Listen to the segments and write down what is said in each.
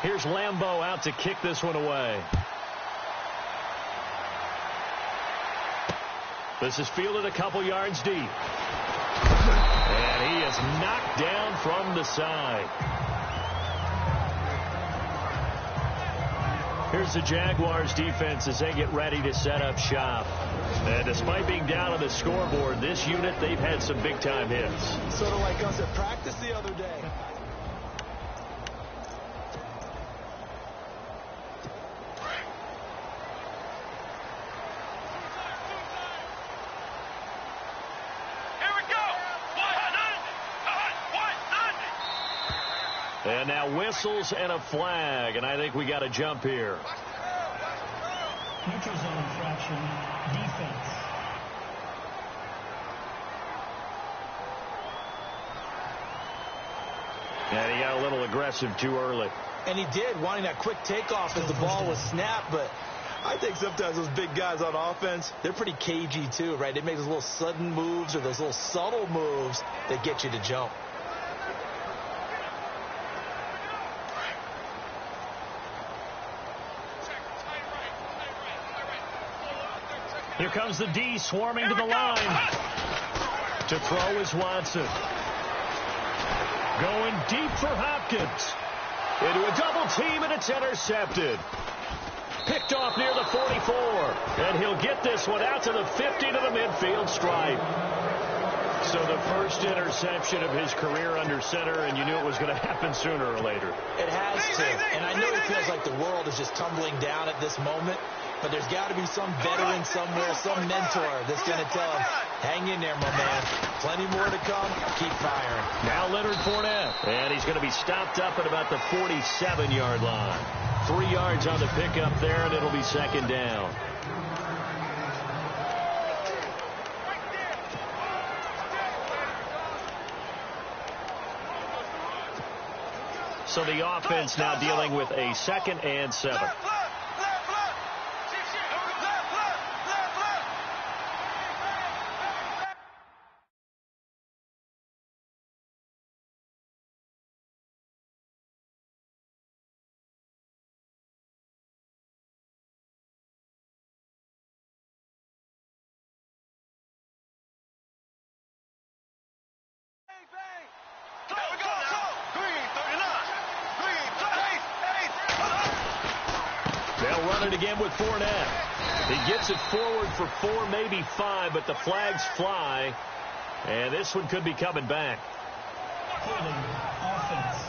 Here's Lambeau out to kick this one away. This is fielded a couple yards deep. And he is knocked down from the side. Here's the Jaguars defense as they get ready to set up shop. And despite being down on the scoreboard, this unit, they've had some big-time hits. Sort of like us at practice the other day. And now whistles and a flag, and I think we got to jump here. Neutral zone infraction, defense. And he got a little aggressive too early. And he did, wanting that quick takeoff as the ball was snapped, but I think sometimes those big guys on offense, they're pretty cagey too, right? They make those little sudden moves or those little subtle moves that get you to jump. Here comes the D swarming to the line. To throw is Watson. Going deep for Hopkins. Into a double team, and it's intercepted. Picked off near the 44. And he'll get this one out to the 50 to the midfield stripe. So the first interception of his career under center, and you knew it was going to happen sooner or later. It has to. And I know it feels like the world is just tumbling down at this moment. But there's got to be some veteran somewhere, some mentor that's going to tell him, hang in there, my man. Plenty more to come. Keep firing. Now Leonard Fournette. And he's going to be stopped up at about the 47-yard line. 3 yards on the pickup there, and it'll be second down. So the offense now dealing with a 2nd and 7. They'll run it again with Fournette. He gets it forward for 4, maybe 5, but the flags fly. And this one could be coming back. Offense.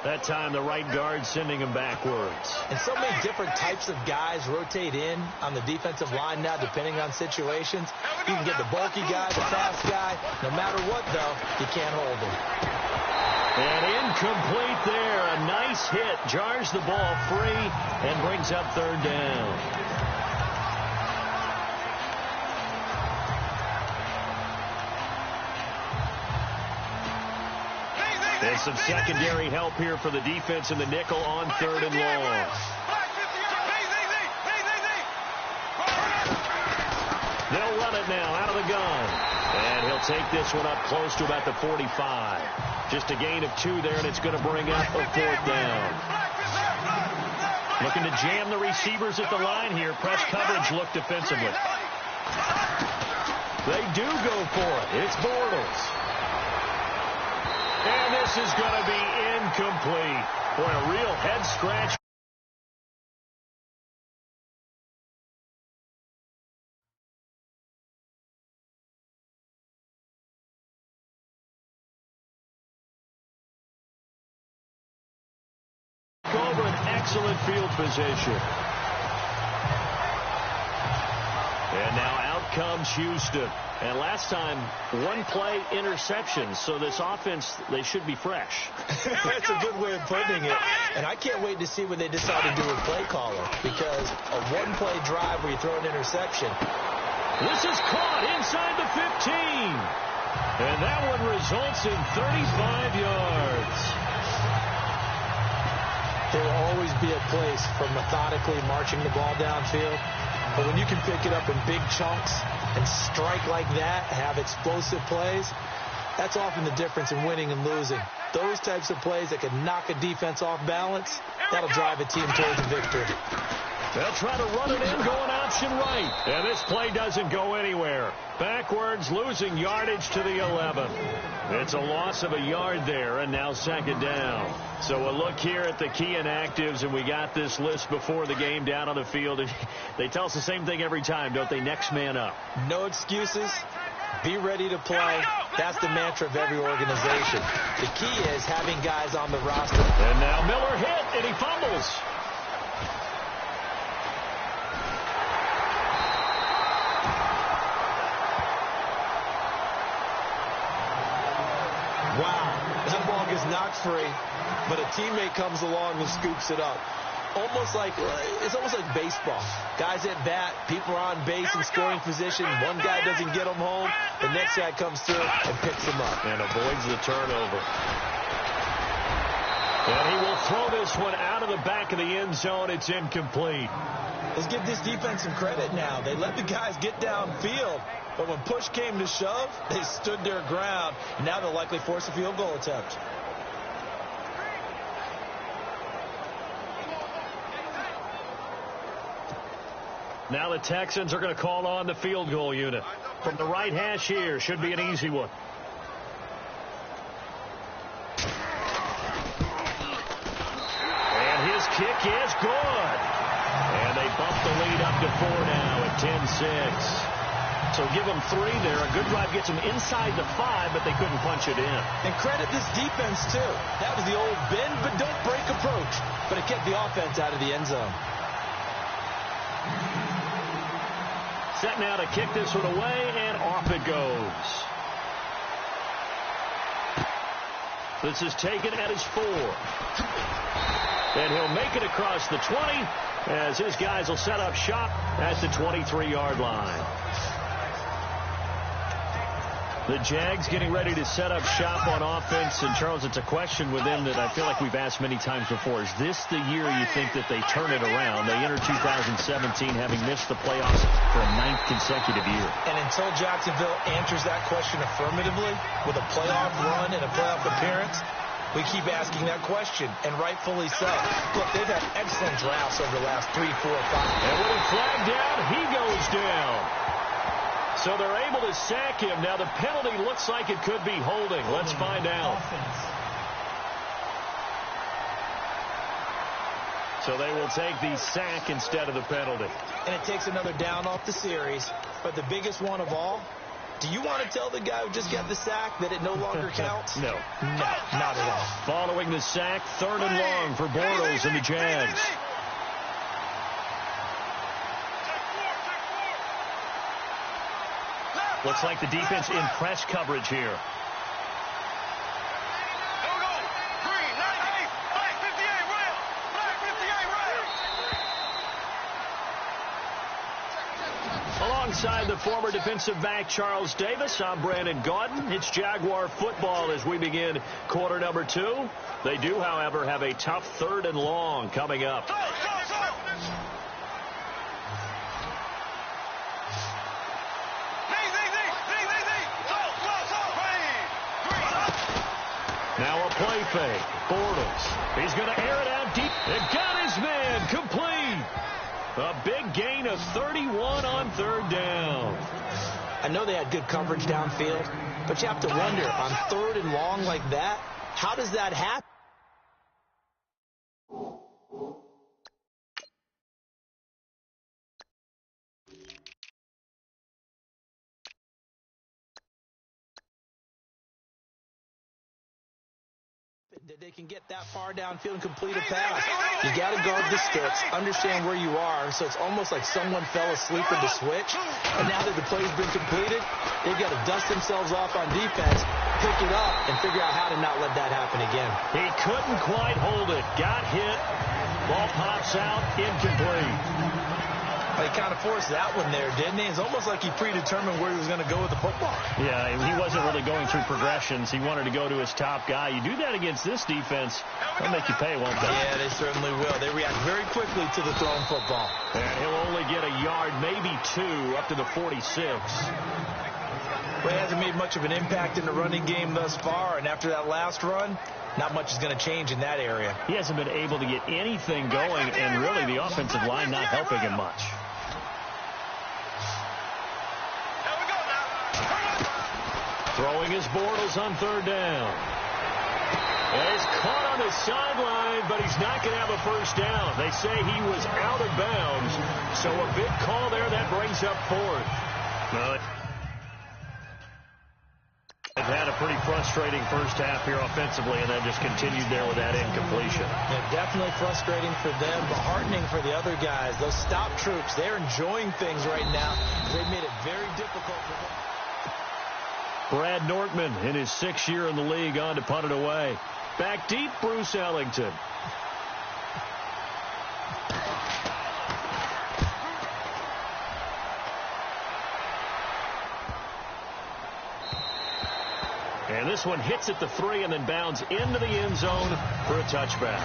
That time the right guard sending him backwards. And so many different types of guys rotate in on the defensive line now, depending on situations. You can get the bulky guy, the fast guy. No matter what, though, you can't hold him. And incomplete there. A nice hit. Jars the ball free and brings up 3rd down. And some secondary help here for the defense in the nickel on 3rd and long. They'll run it now out of the gun. And he'll take this one up close to about the 45. Just a gain of 2 there, and it's going to bring up a 4th down. Looking to jam the receivers at the line here. Press coverage look defensively. They do go for it. It's Bortles. And this is going to be incomplete. Boy, a real head scratch. Over an excellent field position. And now out comes Houston. And last time, 1-play interception. So this offense, they should be fresh. That's a good way of putting it. And I can't wait to see what they decide to do with play caller. Because a 1-play drive where you throw an interception. This is caught inside the 15. And that one results in 35 yards. There will always be a place for methodically marching the ball downfield. But when you can pick it up in big chunks and strike like that, have explosive plays, That's often the difference in winning and losing. Those types of plays that can knock a defense off balance, that'll drive a team towards a victory. They'll try to run it in, going option right. And this play doesn't go anywhere. Backwards, losing yardage to the 11. It's a loss of a yard there, and now second down. So a look here at the key inactives, and we got this list before the game down on the field. They tell us the same thing every time, don't they? Next man up. No excuses. Be ready to play. That's the mantra of every organization. The key is having guys on the roster. And now Miller hit, and he fumbles. Wow, that ball gets knocked free, but a teammate comes along and scoops it up. It's almost like baseball. Guys at bat, people are on base in scoring position. One guy doesn't get them home. The next guy comes through and picks them up. And avoids the turnover. And he will throw this one out of the back of the end zone. It's incomplete. Let's give this defense some credit now. They let the guys get downfield, but when push came to shove, they stood their ground. Now they'll likely force a field goal attempt. Now the Texans are going to call on the field goal unit. From the right hash here, should be an easy one. And his kick is good. And they bump the lead up to 4 now at 10-6. So give them 3 there. A good drive gets them inside the 5, but they couldn't punch it in. And credit this defense, too. That was the old bend but don't break approach. But it kept the offense out of the end zone. Set now to kick this one away, and off it goes. This is taken at his 4. And he'll make it across the 20 as his guys will set up shop at the 23-yard line. The Jags getting ready to set up shop on offense. And, Charles, it's a question with them that I feel like we've asked many times before. Is this the year you think that they turn it around? They enter 2017 having missed the playoffs for a 9th consecutive year. And until Jacksonville answers that question affirmatively with a playoff run and a playoff appearance, we keep asking that question, and rightfully so. Look, they've had excellent drafts over the last 3, 4, 5. And when he flagged down, he goes down. So they're able to sack him. Now the penalty looks like it could be holding. Let's find out. So they will take the sack instead of the penalty. And it takes another down off the series. But the biggest one of all, do you want to tell the guy who just got the sack that it no longer counts? No. No, not at all. Following the sack, 3rd and long for Bortles and the Jags. Looks like the defense in press coverage here. Alongside the former defensive back Charles Davis, I'm Brandon Gaudin. It's Jaguar football as we begin quarter number 2. They do, however, have a tough 3rd and long coming up. Now a play fake. Bortles. He's going to air it out deep. And got his man complete. A big gain of 31 on 3rd down. I know they had good coverage downfield, but you have to wonder, on 3rd and long like that, how does that happen? That they can get that far downfield and complete a pass. You got to guard the sticks, understand where you are, so it's almost like someone fell asleep in the switch, and now that the play's been completed, they've got to dust themselves off on defense, pick it up, and figure out how to not let that happen again. He couldn't quite hold it. Got hit. Ball pops out. Incomplete. He kind of forced that one there, didn't he? It's almost like he predetermined where he was going to go with the football. Yeah, he wasn't really going through progressions. He wanted to go to his top guy. You do that against this defense, they'll make you pay, won't they? Yeah, they certainly will. They react very quickly to the thrown football. And he'll only get a yard, maybe 2, up to the 46. Well, he hasn't made much of an impact in the running game thus far, and after that last run, not much is going to change in that area. He hasn't been able to get anything going, and really the offensive line not helping him much. Throwing his Bortles on third down. And he's caught on the sideline, but he's not going to have a first down. They say he was out of bounds, so a big call there that brings up fourth. Well, they've had a pretty frustrating first half here offensively, and then just continued there with that incompletion. Yeah, definitely frustrating for them, but heartening for the other guys. Those stop troops, they're enjoying things right now. They've made it very difficult for them. Brad Nortman in his 6th year in the league on to punt it away. Back deep, Bruce Ellington. And this one hits at the 3 and then bounds into the end zone for a touchback.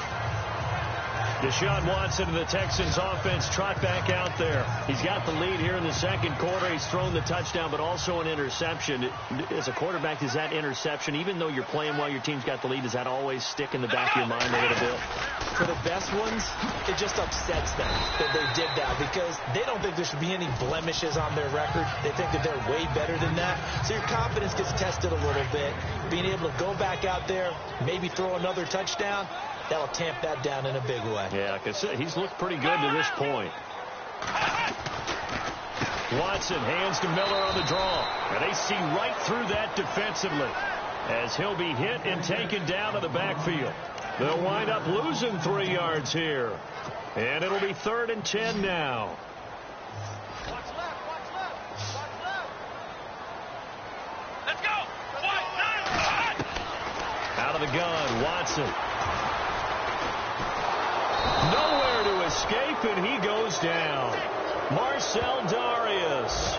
Deshaun Watson and the Texans offense trot back out there. He's got the lead here in the second quarter. He's thrown the touchdown, but also an interception. As a quarterback, does that interception, even though you're playing while your team's got the lead, does that always stick in the back of your mind a little bit? For the best ones, it just upsets them that they did that because they don't think there should be any blemishes on their record. They think that they're way better than that. So your confidence gets tested a little bit. Being able to go back out there, maybe throw another touchdown, that'll tamp that down in a big way. Yeah, because he's looked pretty good to this point. Watson hands to Miller on the draw. And they see right through that defensively as he'll be hit and taken down to the backfield. They'll wind up losing 3 yards here. And it'll be 3rd and 10 now. Watch left, watch left, watch left. Let's go. Out of the gun, Watson. Nowhere to escape, and he goes down. Marcel Darius.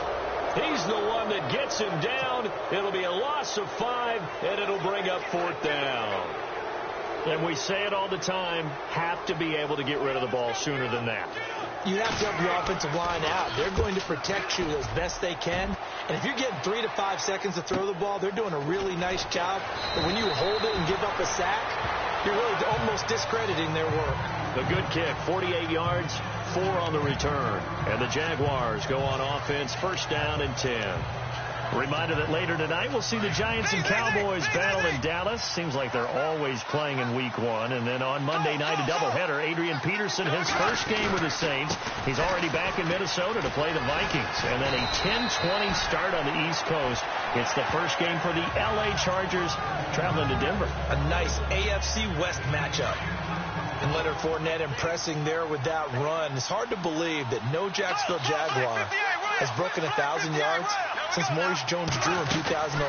He's the one that gets him down. It'll be a loss of 5, and it'll bring up 4th down. And we say it all the time, have to be able to get rid of the ball sooner than that. You have to help your offensive line out. They're going to protect you as best they can. And if you're getting 3 to 5 seconds to throw the ball, they're doing a really nice job. But when you hold it and give up a sack, you're really almost discrediting their work. The good kick, 48 yards, 4 on the return. And the Jaguars go on offense, 1st down and 10. Reminder that later tonight we'll see the Giants and Cowboys battle in Dallas. Seems like they're always playing in week 1. And then on Monday night, a doubleheader. Adrian Peterson, his first game with the Saints. He's already back in Minnesota to play the Vikings. And then a 10-20 start on the East Coast. It's the first game for the L.A. Chargers traveling to Denver. A nice AFC West matchup. And Leonard Fournette impressing there with that run. It's hard to believe that no Jacksonville Jaguar has broken 1,000 yards since Maurice Jones-Drew in 2011.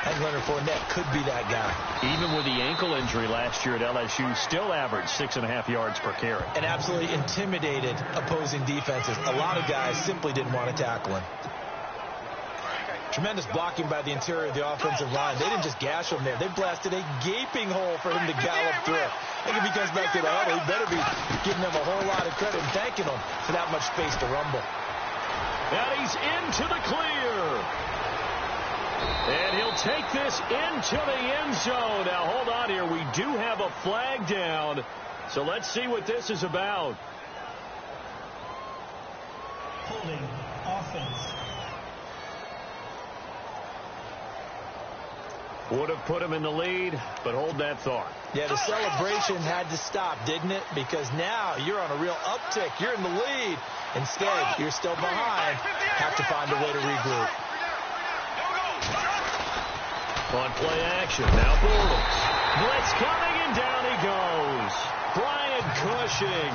And Leonard Fournette could be that guy. Even with the ankle injury last year at LSU, still averaged 6.5 yards per carry. And absolutely intimidated opposing defenses. A lot of guys simply didn't want to tackle him. Tremendous blocking by the interior of the offensive line. They didn't just gash him there. They blasted a gaping hole for him to gallop through. I think if he comes back to the huddle, he better be giving them a whole lot of credit and thanking them for that much space to rumble. And he's into the clear. And he'll take this into the end zone. Now, hold on here. We do have a flag down. So let's see what this is about. Holding offense. Would have put him in the lead, but hold that thought. Yeah, the celebration had to stop, didn't it? Because now you're on a real uptick. You're in the lead. Instead, you're still behind. Have to find a way to regroup. On play action, now Bortles. Blitz coming, and down he goes. Brian Cushing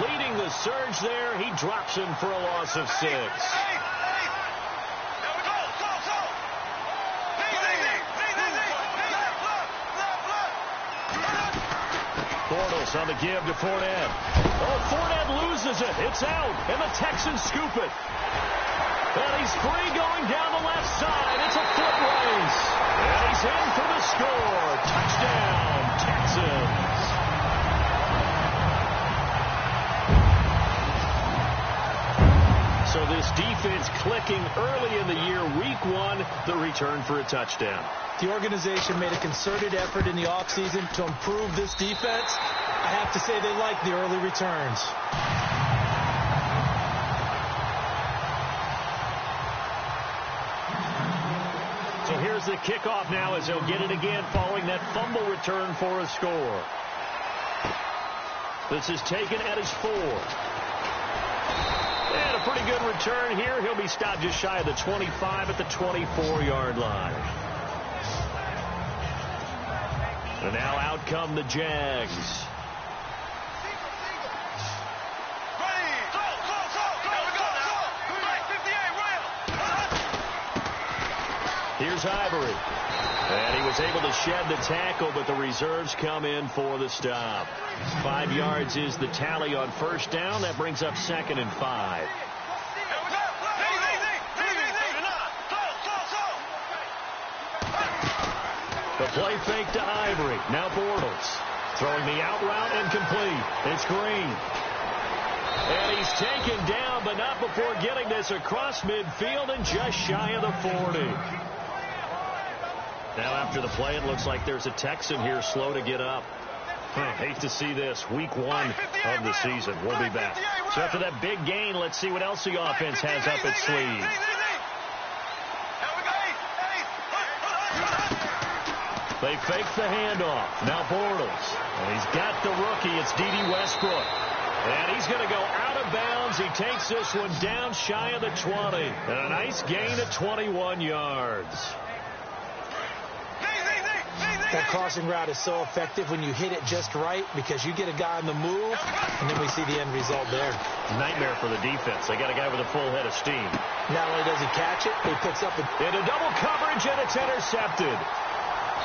leading the surge there. He drops him for a loss of 6. Bortles on the give to Fournette. Oh, Fournette loses it. It's out, and the Texans scoop it. And he's free going down the left side. It's a foot race. And he's in for the score. Touchdown, Texans. So this This defense clicking early in the year. Week 1, the return for a touchdown. The organization made a concerted effort in the offseason to improve this defense. I have to say they like the early returns. So here's the kickoff now as he'll get it again following that fumble return for a score. This is taken at his 4. And a pretty good return here. He'll be stopped just shy of the 25 at the 24-yard line. And now out come the Jags. Here's Ivory. And he was able to shed the tackle, but the reserves come in for the stop. 5 yards is the tally on first down. That brings up 2nd and 5. The play fake to Ivory. Now Bortles. Throwing the out route and complete. It's Green. And he's taken down, but not before getting this across midfield and just shy of the 40. Now after the play, it looks like there's a Texan here slow to get up. Hate to see this. Week 1 of the season. We'll be back. So after that big gain, let's see what else the offense has up its sleeve. They fake the handoff. Now Bortles. And he's got the rookie. It's D.D. Westbrook. And he's going to go out of bounds. He takes this one down shy of the 20. And a nice gain of 21 yards. That crossing route is so effective when you hit it just right because you get a guy on the move, and then we see the end result there. Nightmare for the defense. They got a guy with a full head of steam. Not only does he catch it, he picks up into double coverage, and it's intercepted.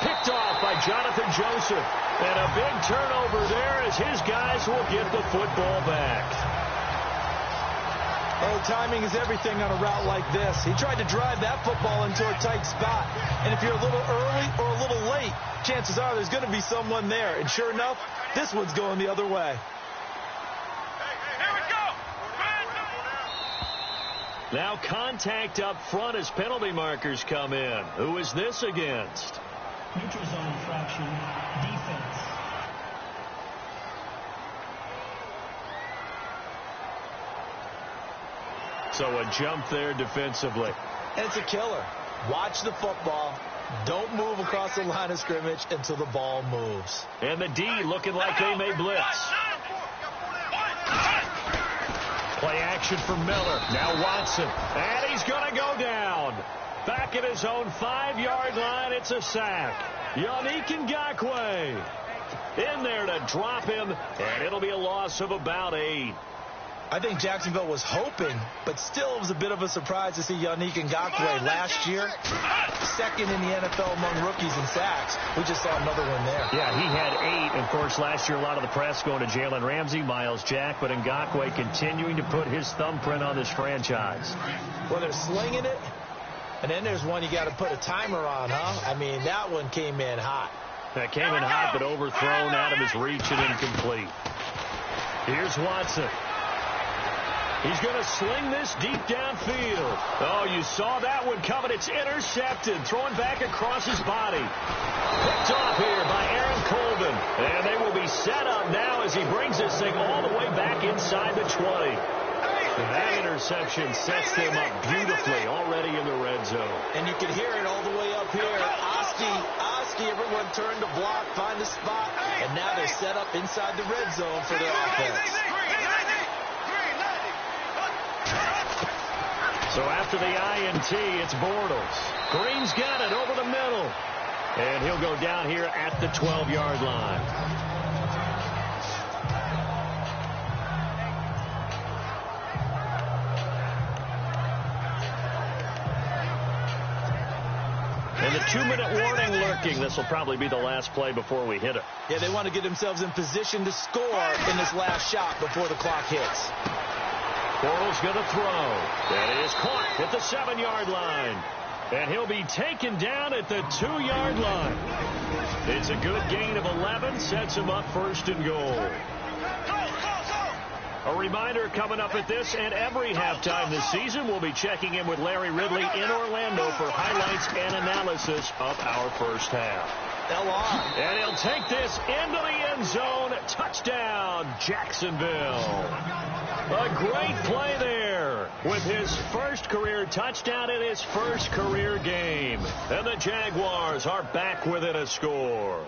Picked off by Jonathan Joseph. And a big turnover there as his guys will get the football back. Oh, timing is everything on a route like this. He tried to drive that football into a tight spot. And if you're a little early or a little late, chances are there's going to be someone there. And sure enough, this one's going the other way. Now contact up front as penalty markers come in. Who is this against? Neutral zone infraction, defense. So a jump there defensively. And it's a killer. Watch the football. Don't move across the line of scrimmage until the ball moves. And the D looking like they may blitz. Play action for Miller. Now Watson. And he's going to go down. Back at his own 5-yard line, it's a sack. Yannick Ngakoue in there to drop him, and it'll be a loss of about 8. I think Jacksonville was hoping, but still it was a bit of a surprise to see Yannick Ngakoue last year. Second in the NFL among rookies in sacks. We just saw another one there. Yeah, he had 8. Of course, last year a lot of the press going to Jalen Ramsey, Myles Jack, but Ngakoue continuing to put his thumbprint on this franchise. Well, they're slinging it, and then there's one you got to put a timer on, huh? I mean, that one came in hot. That came in hot, but overthrown out of his reach and incomplete. Here's Watson. He's going to sling this deep downfield. Oh, you saw that one coming. It's intercepted. Throwing back across his body. Picked off here by Aaron Colvin. And they will be set up now as he brings this thing all the way back inside the 20. And that interception sets them up beautifully already in the red zone. And you can hear it all the way up here. Oski, everyone turned to block, find the spot. And now they're set up inside the red zone for their offense. So after the INT, it's Bortles. Green's got it over the middle. And he'll go down here at the 12-yard line. And the 2-minute warning lurking. This will probably be the last play before we hit it. Yeah, they want to get themselves in position to score in this last shot before the clock hits. Bortles going to throw. And it is caught at the 7-yard line. And he'll be taken down at the 2-yard line. It's a good gain of 11. Sets him up 1st and goal. A reminder coming up at this and every halftime this season, we'll be checking in with Larry Ridley in Orlando for highlights and analysis of our first half. And he'll take this into the end zone. Touchdown, Jacksonville. A great play there with his first career touchdown in his first career game. And the Jaguars are back within a score.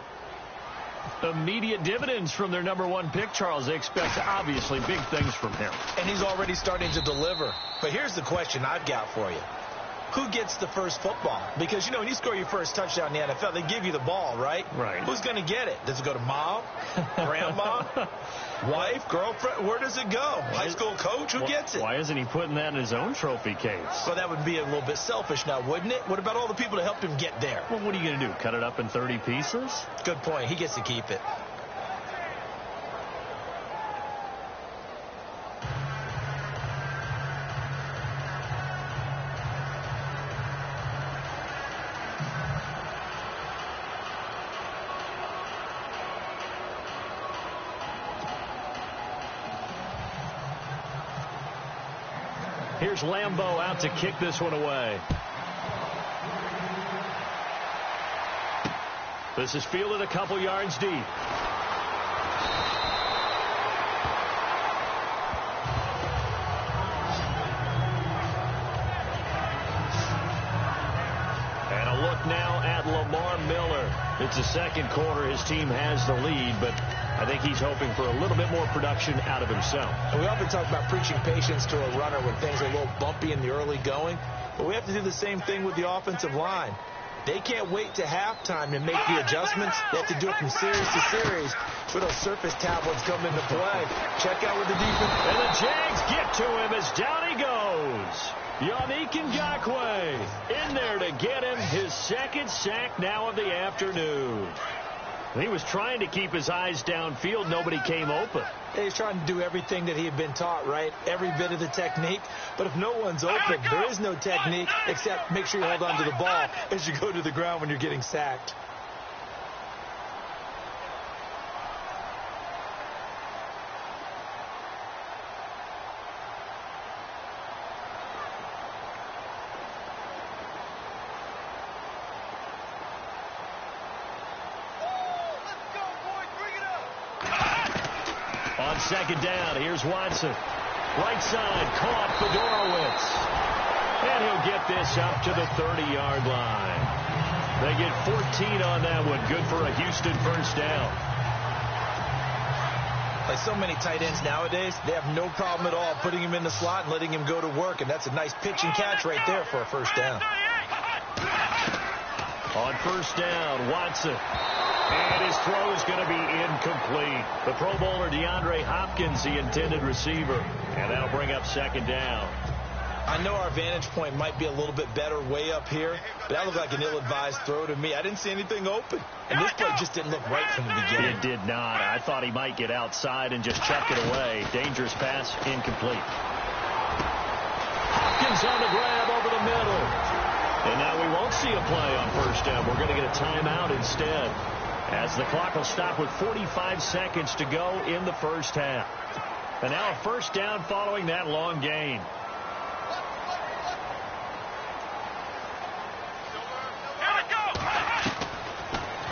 Immediate dividends from their #1 pick, Charles. They expect, obviously, big things from him. And he's already starting to deliver. But here's the question I've got for you. Who gets the first football? Because, you know, when you score your first touchdown in the NFL, they give you the ball, right? Right. Who's going to get it? Does it go to mom, grandma, wife, girlfriend? Where does it go? High school coach? Who gets it? Why isn't he putting that in his own trophy case? Well, that would be a little bit selfish now, wouldn't it? What about all the people that helped him get there? Well, what are you going to do, cut it up in 30 pieces? Good point. He gets to keep it. Here's Lambeau out to kick this one away. This is fielded a couple yards deep. And a look now at Lamar Miller. It's the second quarter. His team has the lead, but I think he's hoping for a little bit more production out of himself. And we often talk about preaching patience to a runner when things are a little bumpy in the early going, but we have to do the same thing with the offensive line. They can't wait to halftime to make the adjustments. They have to do it from series to series where those surface tablets come into play. Check out with the defense. And the Jags get to him as down he goes. Yannick Ngakoue in there to get him his second sack now of the afternoon. He was trying to keep his eyes downfield. Nobody came open. He's trying to do everything that he had been taught, right? Every bit of the technique. But if no one's open, there is no technique except make sure you hold on to the ball as you go to the ground when you're getting sacked. On second down, here's Watson. Right side, caught Fedorowicz. And he'll get this up to the 30-yard line. They get 14 on that one. Good for a Houston first down. Like so many tight ends nowadays, they have no problem at all putting him in the slot and letting him go to work. And that's a nice pitch and catch right there for a first down. On first down, Watson. And his throw is going to be incomplete. The Pro Bowler DeAndre Hopkins, the intended receiver. And that'll bring up second down. I know our vantage point might be a little bit better way up here, but that looked like an ill-advised throw to me. I didn't see anything open. And this play just didn't look right from the beginning. It did not. I thought he might get outside and just chuck it away. Dangerous pass, incomplete. Hopkins on the grab over the middle. And now we won't see a play on first down. We're going to get a timeout instead, as the clock will stop with 45 seconds to go in the first half. And now a first down following that long gain.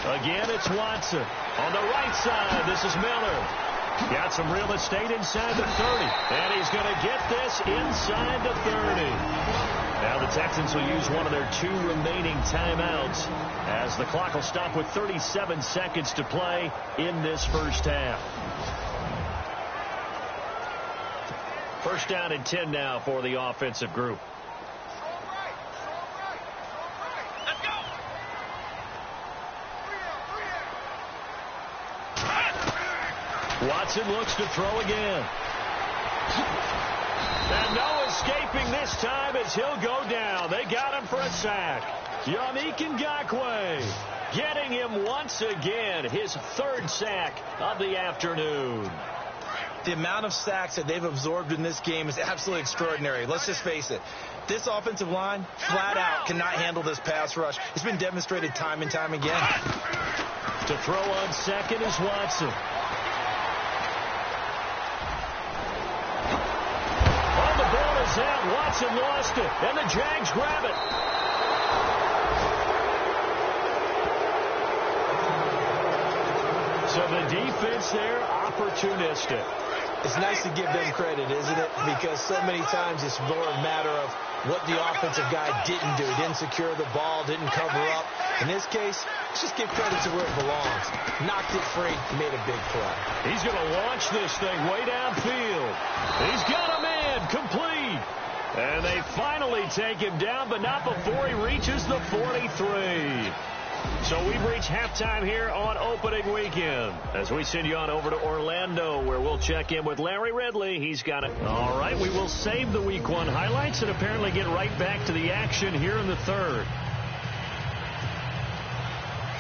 Again, it's Watson. On the right side, this is Miller. Got some real estate inside the 30. And he's going to get this inside the 30. Now the Texans will use one of their 2 remaining timeouts, as the clock will stop with 37 seconds to play in this first half. First down and 10 now for the offensive group. Watson looks to throw again. And no escaping this time as he'll go down. They got him for a sack. Yannick Ngakoue getting him once again, his 3rd sack of the afternoon. The amount of sacks that they've absorbed in this game is absolutely extraordinary. Let's just face it. This offensive line, flat out, cannot handle this pass rush. It's been demonstrated time and time again. To throw on second is Watson. is out. Watson lost it, and the Jags grab it. So the defense there, opportunistic. It's nice to give them credit, isn't it? Because so many times it's more a matter of what the offensive guy didn't do. He didn't secure the ball, didn't cover up. In this case, let's just give credit to where it belongs. Knocked it free, made a big play. He's going to launch this thing way downfield. He's got a man complete. And they finally take him down, but not before he reaches the 43. So we've reached halftime here on opening weekend as we send you on over to Orlando, where we'll check in with Larry Ridley. He's got it. All right, we will save the Week 1 highlights and apparently get right back to the action here in the third.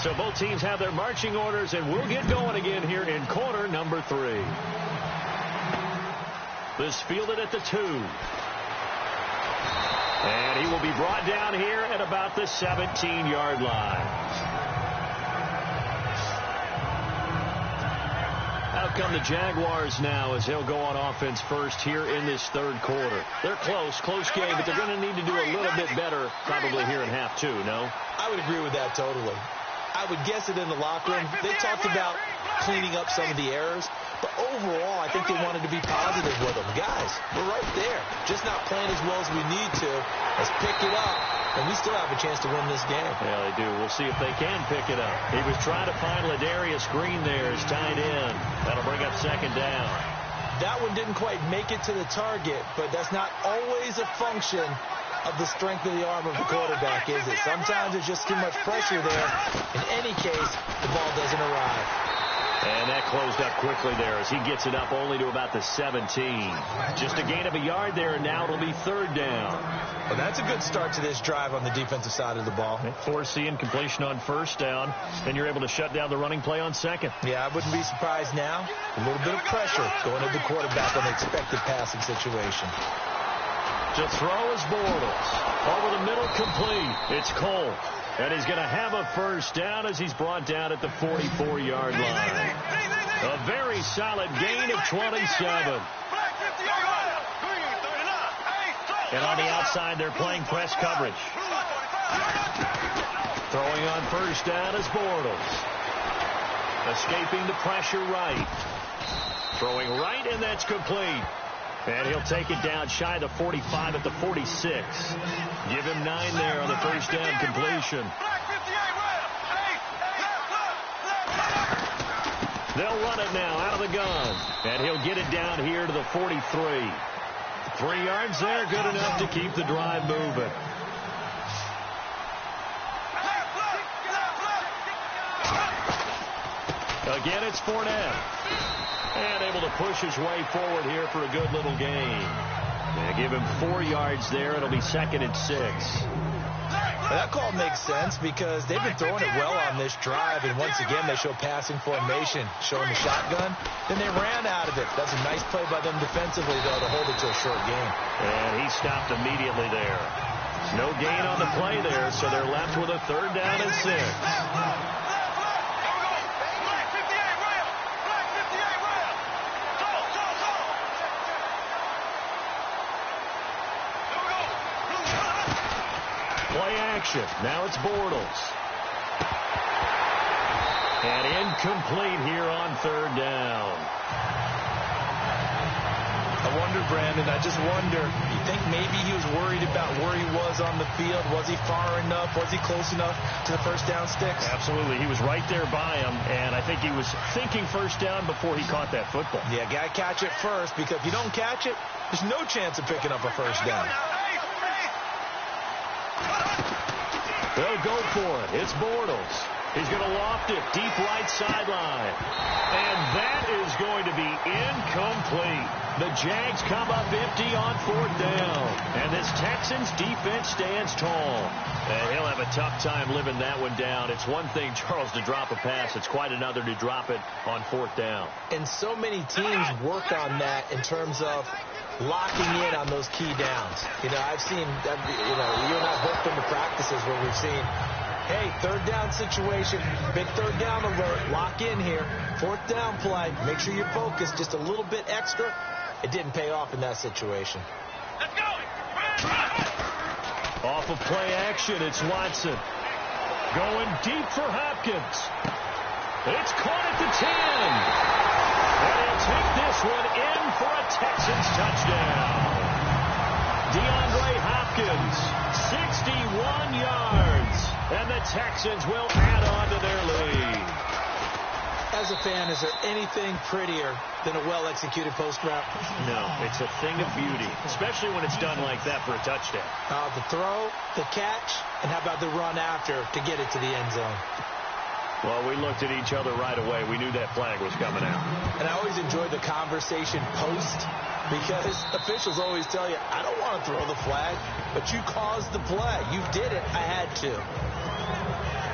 So both teams have their marching orders, and we'll get going again here in quarter number 3. This fielded at the 2. And he will be brought down here at about the 17-yard line. Out come the Jaguars now as they'll go on offense first here in this third quarter. They're close game, but they're going to need to do a little bit better probably here in half 2, no? I would agree with that totally. I would guess it in the locker room. They talked about cleaning up some of the errors, but overall, I think they wanted to be positive with them. Guys, we're right there. Just not playing as well as we need to. Let's pick it up, and we still have a chance to win this game. Yeah, they do. We'll see if they can pick it up. He was trying to find Ladarius Green there as tight end. That'll bring up second down. That one didn't quite make it to the target, but that's not always a function of the strength of the arm of the quarterback, is it? Sometimes there's just too much pressure there. In any case, the ball doesn't arrive. And that closed up quickly there as he gets it up only to about the 17. Just a gain of a yard there, and now it'll be third down. Well, that's a good start to this drive on the defensive side of the ball. Forcing completion on first down, and you're able to shut down the running play on second. Yeah, I wouldn't be surprised now. A little bit of pressure going at the quarterback on the expected passing situation. To throw is Bortles. Over the middle, complete. It's Cole. And he's going to have a first down as he's brought down at the 44-yard line. A very solid gain of 27. And on the outside, they're playing press coverage. Throwing on first down is Bortles. Escaping the pressure right. Throwing right, and that's complete. And he'll take it down shy of the 45 at the 46. Give him 9 there on the first down completion. They'll run it now out of the gun. And he'll get it down here to the 43. 3 yards there, good enough to keep the drive moving. Again, it's Fournette. And able to push his way forward here for a good little gain. They give him 4 yards there. It'll be second and 6. Well, that call makes sense because they've been throwing it well on this drive. And once again, they show passing formation, showing the shotgun. Then they ran out of it. That's a nice play by them defensively, though, to hold it to a short gain. And he stopped immediately there. No gain on the play there, so they're left with a third down and 6. Now it's Bortles. And incomplete here on third down. I wonder, Brandon, I just wonder, you think maybe he was worried about where he was on the field? Was he far enough? Was he close enough to the first down sticks? Absolutely. He was right there by him, and I think he was thinking first down before he caught that football. Yeah, got to catch it first, because if you don't catch it, there's no chance of picking up a first down. They'll go for it. It's Bortles. He's going to loft it deep right sideline. And that is going to be incomplete. The Jags come up empty on fourth down. And this Texans defense stands tall. And he'll have a tough time living that one down. It's one thing, Charles, to drop a pass. It's quite another to drop it on fourth down. And so many teams work on that in terms of locking in on those key downs. You know, I've seen, you and I've worked in the practices where we've seen, hey, third down situation, big third down alert, lock in here, fourth down play, make sure you're focused just a little bit extra. It didn't pay off in that situation. Let's go. Off of play action, it's Watson. Going deep for Hopkins. It's caught at the 10. And he'll take this one in for a Texans touchdown. DeAndre Hopkins, 61 yards. And the Texans will add on to their lead. As a fan, is there anything prettier than a well-executed post route? No, it's a thing of beauty, especially when it's done like that for a touchdown. The throw, the catch, and how about the run after to get it to the end zone? Well, we looked at each other right away. We knew that flag was coming out. And I always enjoy the conversation post because officials always tell you, I don't want to throw the flag, but you caused the play. You did it. I had to.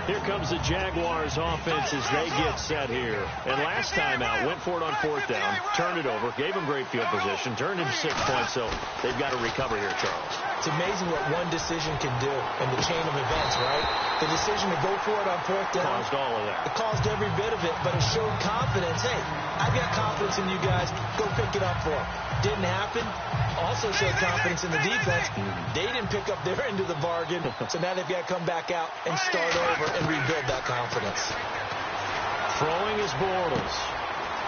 Here comes the Jaguars offense as they get set here. And last time out, went for it on fourth down, turned it over, gave them great field position, turned into 6 points, so they've got to recover here, Charles. It's amazing what one decision can do in the chain of events, right? The decision to go for it on fourth down. Caused all of that. It caused every bit of it, but it showed confidence. Hey, I've got confidence in you guys. Go pick it up for them. Didn't happen. Also showed confidence in the defense. They didn't pick up their end of the bargain, so now they've got to come back out and start over and rebuild that confidence. Throwing is Bortles.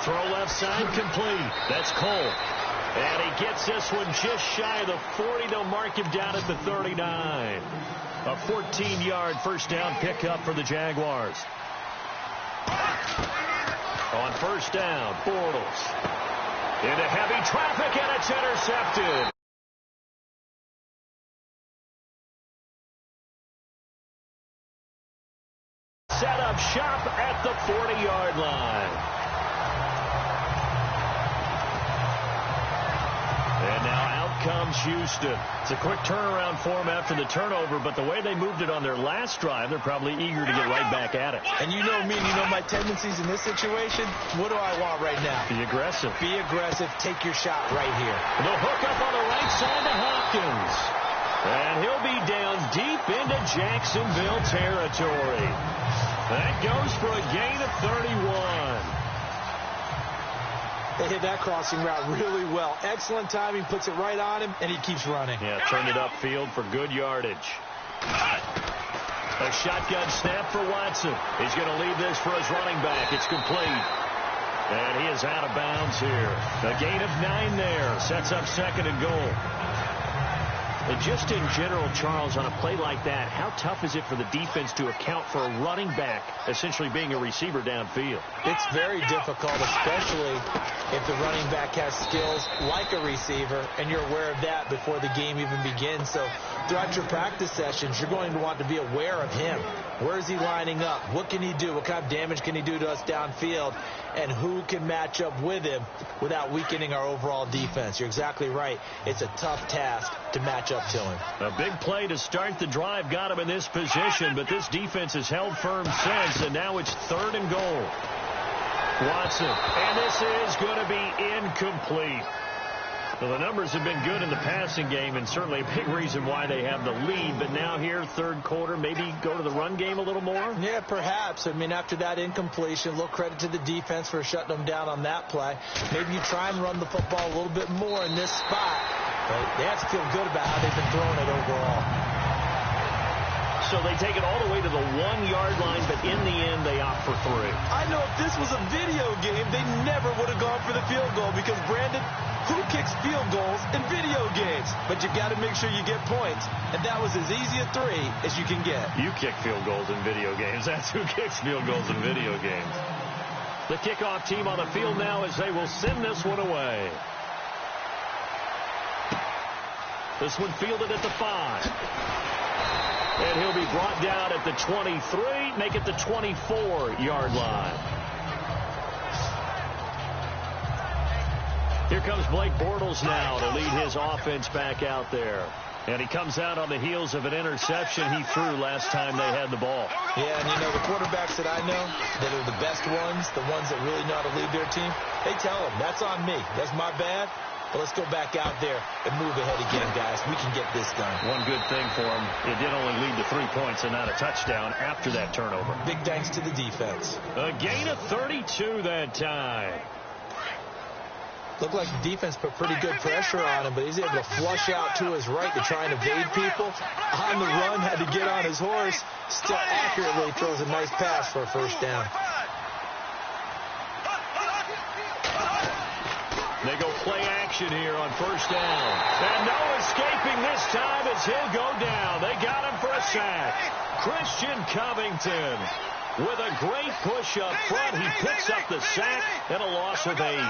Throw left side complete. That's Cole. And he gets this one just shy of the 40. They'll mark him down at the 39. A 14-yard first down pickup for the Jaguars. On first down, Bortles. Into heavy traffic, and it's intercepted. Set up shop at the 40-yard line. And now out comes Houston. It's a quick turnaround for them after the turnover, but the way they moved it on their last drive, they're probably eager to get right back at it. And you know me, and you know my tendencies in this situation. What do I want right now? Be aggressive. Be aggressive. Take your shot right here. The hook up on the right side to Hopkins. And he'll be down deep into Jacksonville territory. That goes for a gain of 31. They hit that crossing route really well. Excellent timing, puts it right on him, and he keeps running. Yeah, turned it upfield for good yardage. A shotgun snap for Watson. He's going to leave this for his running back. It's complete. And he is out of bounds here. A gain of 9 there. Sets up second and goal. And just in general, Charles, on a play like that, how tough is it for the defense to account for a running back essentially being a receiver downfield? It's very difficult, especially if the running back has skills like a receiver, and you're aware of that before the game even begins. So throughout your practice sessions, you're going to want to be aware of him. Where is he lining up? What can he do? What kind of damage can he do to us downfield? And who can match up with him without weakening our overall defense? You're exactly right. It's a tough task to match up to him. A big play to start the drive got him in this position, but this defense has held firm since, and now it's third and goal. Watson, and this is going to be incomplete. Well, the numbers have been good in the passing game, and certainly a big reason why they have the lead. But now here, third quarter, maybe go to the run game a little more? Yeah, perhaps. I mean, after that incompletion, a little credit to the defense for shutting them down on that play. Maybe you try and run the football a little bit more in this spot. But they have to feel good about how they've been throwing it overall. So they take it all the way to the 1-yard line, but in the end, they opt for 3. I know if this was a video game, they never would have gone for the field goal because, Brandon, who kicks field goals in video games? But you got to make sure you get points, and that was as easy a 3 as you can get. You kick field goals in video games. That's who kicks field goals in video games. The kickoff team on the field now as they will send this one away. This one fielded at the 5. And he'll be brought down at the 23, make it the 24-yard line. Here comes Blake Bortles now to lead his offense back out there. And he comes out on the heels of an interception he threw last time they had the ball. Yeah, and you know, the quarterbacks that I know that are the best ones, the ones that really know how to lead their team, they tell them, that's on me. That's my bad. But let's go back out there and move ahead again, guys. We can get this done. One good thing for him, it did only lead to 3 points and not a touchdown after that turnover. Big thanks to the defense. A gain of 32 that time. Looked like the defense put pretty good pressure on him, but he's able to flush out to his right to try and evade people. On the run, had to get on his horse. Still accurately throws a nice pass for a first down. They go play action here on first down. And no escaping this time as he'll go down. They got him for a sack. Christian Covington with a great push up front. He picks up the sack and a loss of 8.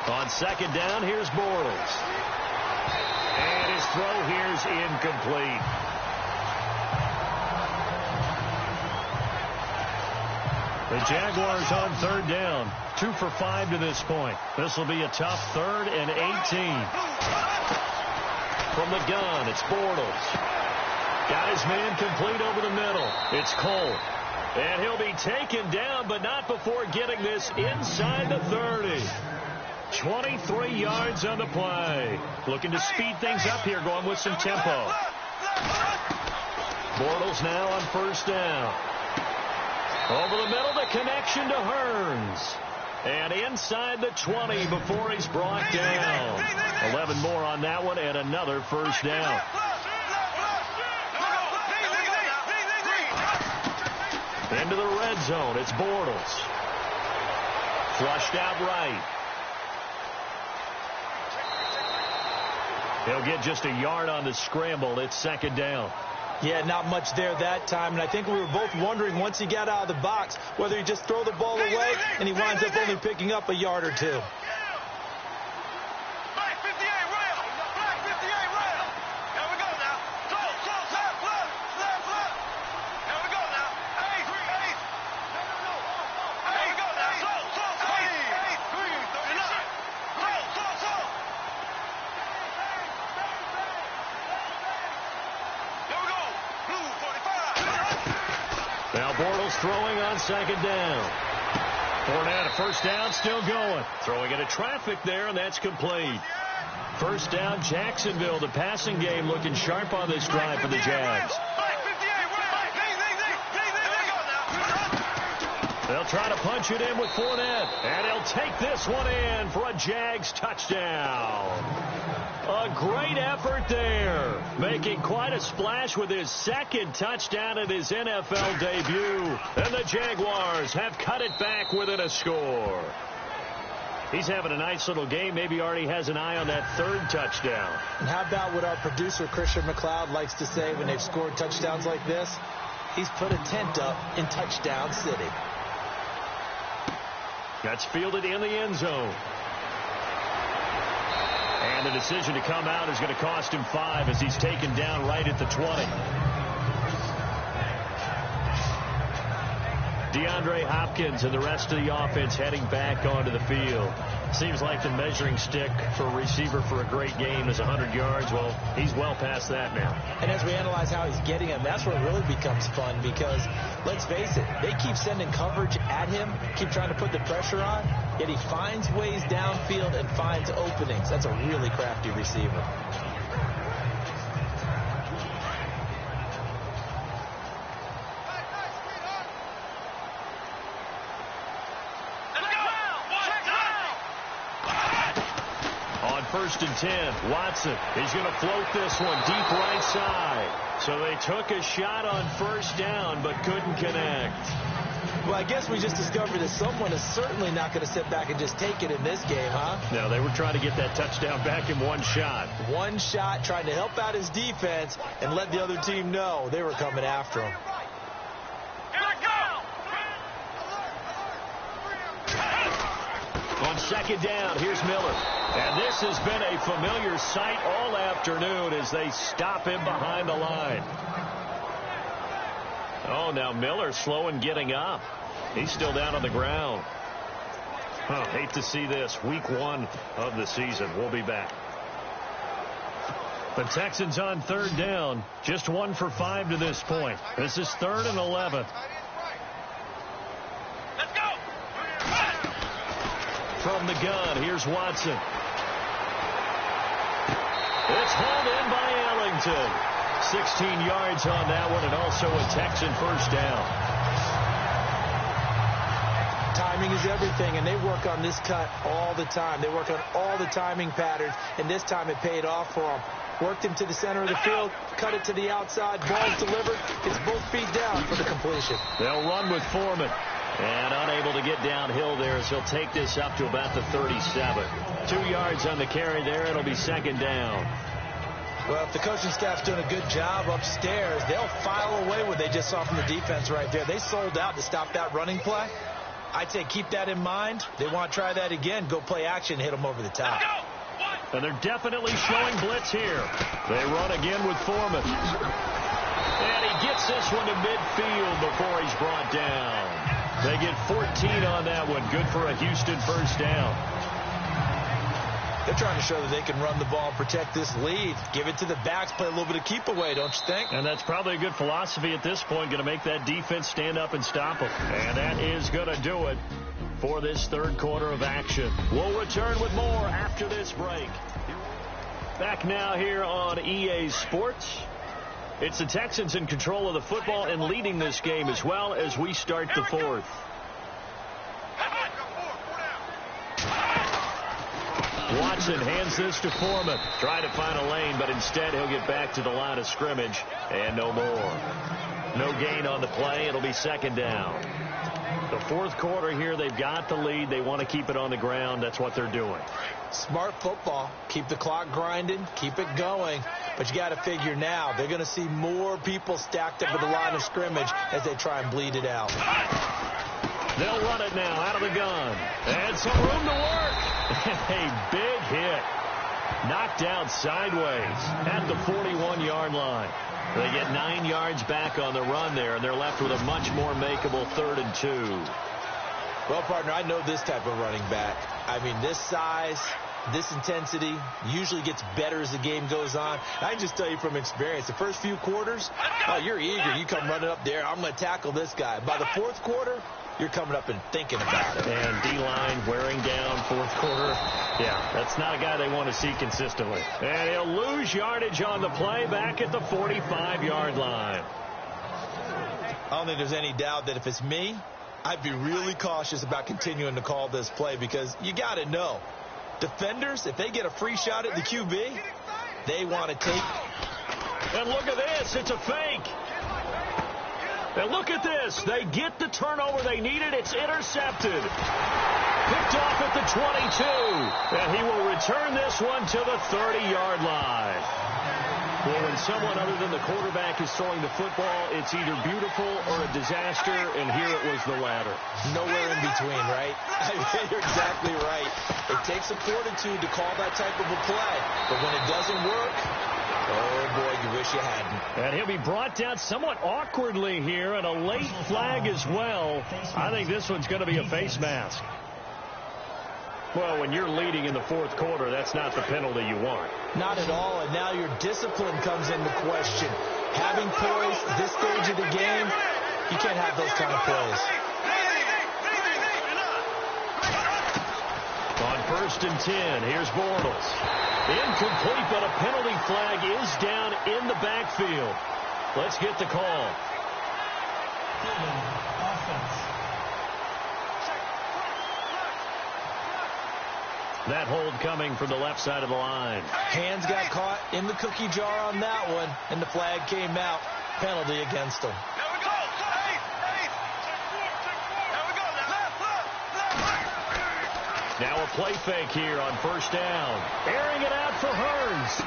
On second down, here's Bortles. And his throw here's incomplete. The Jaguars on third down. 2 for 5 to this point. This will be a tough 3rd and 18. From the gun, it's Bortles. Got his man complete over the middle. It's Cole. And he'll be taken down, but not before getting this inside the 30. 23 yards on the play. Looking to speed things up here, going with some tempo. Bortles now on first down. Over the middle, the connection to Hearns. And inside the 20 before he's brought down. 11 more on that one and another first down. Into the red zone, it's Bortles. Flushed out right. He'll get just a yard on the scramble. It's second down. Yeah, not much there that time. And I think we were both wondering once he got out of the box whether he just throw the ball away and he winds up only picking up a yard or two. Now Bortles throwing on second down. Fournette, a first down, still going. Throwing into traffic there, and that's complete. First down, Jacksonville. The passing game looking sharp on this drive for the Jags. They'll try to punch it in with Fournette, and he'll take this one in for a Jags touchdown. A great effort there, making quite a splash with his second touchdown in his NFL debut. And the Jaguars have cut it back within a score. He's having a nice little game. Maybe already has an eye on that third touchdown. And how about what our producer, Christian McLeod, likes to say when they've scored touchdowns like this? He's put a tent up in Touchdown City. That's fielded in the end zone. And the decision to come out is going to cost him 5 as he's taken down right at the 20. DeAndre Hopkins and the rest of the offense heading back onto the field. Seems like the measuring stick for a receiver for a great game is 100 yards. Well, he's well past that now. And as we analyze how he's getting them, that's where it really becomes fun because, let's face it, they keep sending coverage at him, keep trying to put the pressure on, yet he finds ways downfield and finds openings. That's a really crafty receiver. First and 10, Watson. He's going to float this one deep right side. So they took a shot on first down, but couldn't connect. Well, I guess we just discovered that someone is certainly not going to sit back and just take it in this game, huh? No, they were trying to get that touchdown back in one shot. One shot, trying to help out his defense and let the other team know they were coming after him. On second down, here's Miller. And this has been a familiar sight all afternoon as they stop him behind the line. Oh, now Miller slow in getting up. He's still down on the ground. Hate to see this. Week 1 of the season. We'll be back. The Texans on third down. Just 1 for 5 to this point. This is 3rd and 11. From the gun, here's Watson. It's hauled in by Ellington. 16 yards on that one, and also a Texan first down. Ty, Timing is everything, and they work on this cut all the time. They work on all the timing patterns, and this time it paid off for them. Worked him to the center of the field, cut it to the outside, ball's delivered, gets both feet down for the completion. They'll run with Foreman. And unable to get downhill there as he'll take this up to about the 37. 2 yards on the carry there. It'll be second down. Well, if the coaching staff's doing a good job upstairs, they'll file away what they just saw from the defense right there. They sold out to stop that running play. I'd say keep that in mind. They want to try that again. Go play action, hit them over the top. And they're definitely showing blitz here. They run again with Foreman. And he gets this one to midfield before he's brought down. They get 14 on that one. Good for a Houston first down. They're trying to show that they can run the ball, protect this lead. Give it to the backs, play a little bit of keep away, don't you think? And that's probably a good philosophy at this point, going to make that defense stand up and stop them. And that is going to do it for this third quarter of action. We'll return with more after this break. Back now here on EA Sports. It's the Texans in control of the football and leading this game as well as we start the fourth. Watson hands this to Foreman. Trying to find a lane, but instead he'll get back to the line of scrimmage and no more. No gain on the play. It'll be second down. The fourth quarter here, they've got the lead. They want to keep it on the ground. That's what they're doing. Smart football. Keep the clock grinding. Keep it going. But you got to figure now, they're going to see more people stacked up at the line of scrimmage as they try and bleed it out. They'll run it now out of the gun. And some room to work. A big hit. Knocked down sideways at the 41-yard line. They get 9 yards back on the run there, and they're left with a much more makeable 3rd and 2. Well, partner, I know this type of running back. I mean, this size, this intensity usually gets better as the game goes on. I can just tell you from experience, the first few quarters, oh, you're eager. You come running up there, I'm going to tackle this guy. By the fourth quarter, you're coming up and thinking about it. And D-line wearing down fourth quarter. Yeah, that's not a guy they want to see consistently. And he'll lose yardage on the play back at the 45-yard line. I don't think there's any doubt that if it's me, I'd be really cautious about continuing to call this play because you got to know, defenders, if they get a free shot at the QB, they want to take. And look at this. It's a fake. And look at this. They get the turnover they needed. It's intercepted. Picked off at the 22. And he will return this one to the 30-yard line. Well, when someone other than the quarterback is throwing the football, it's either beautiful or a disaster, and here it was the latter. Nowhere in between, right? I mean, you're exactly right. It takes a fortitude to call that type of a play. But when it doesn't work, oh, boy, you wish you hadn't. And he'll be brought down somewhat awkwardly here, and a late flag as well. I think this one's going to be a face mask. Well, when you're leading in the fourth quarter, that's not the penalty you want. Not at all, and now your discipline comes into question. Having poise this stage of the game, you can't have those kind of plays. On 1st and 10, here's Bortles. Incomplete, but a penalty flag is down in the backfield. Let's get the call. Offense. That hold coming from the left side of the line. Hands got caught in the cookie jar on that one, and the flag came out. Penalty against them. There we go. There we go. Now a play fake here on 1st down. Airing it out for Hearns.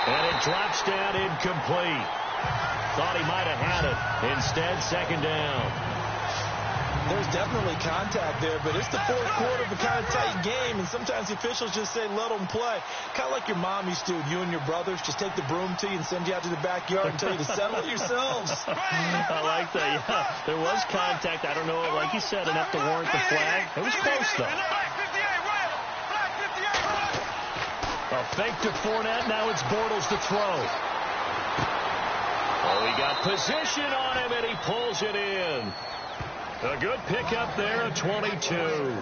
And it drops down incomplete. Thought he might have had it. Instead, 2nd down. There's definitely contact there, but it's the fourth quarter of a kind of tight game, and sometimes the officials just say, let them play. Kind of like your mom used to, you and your brothers, just take the broom to you and send you out to the backyard and tell you to settle it yourselves. I like that, yeah. There was contact. I don't know, like you said, enough to warrant the flag. It was close, though. A fake to Fournette. Now it's Bortles to throw. Oh, he got position on him, and he pulls it in. A good pickup there at 22.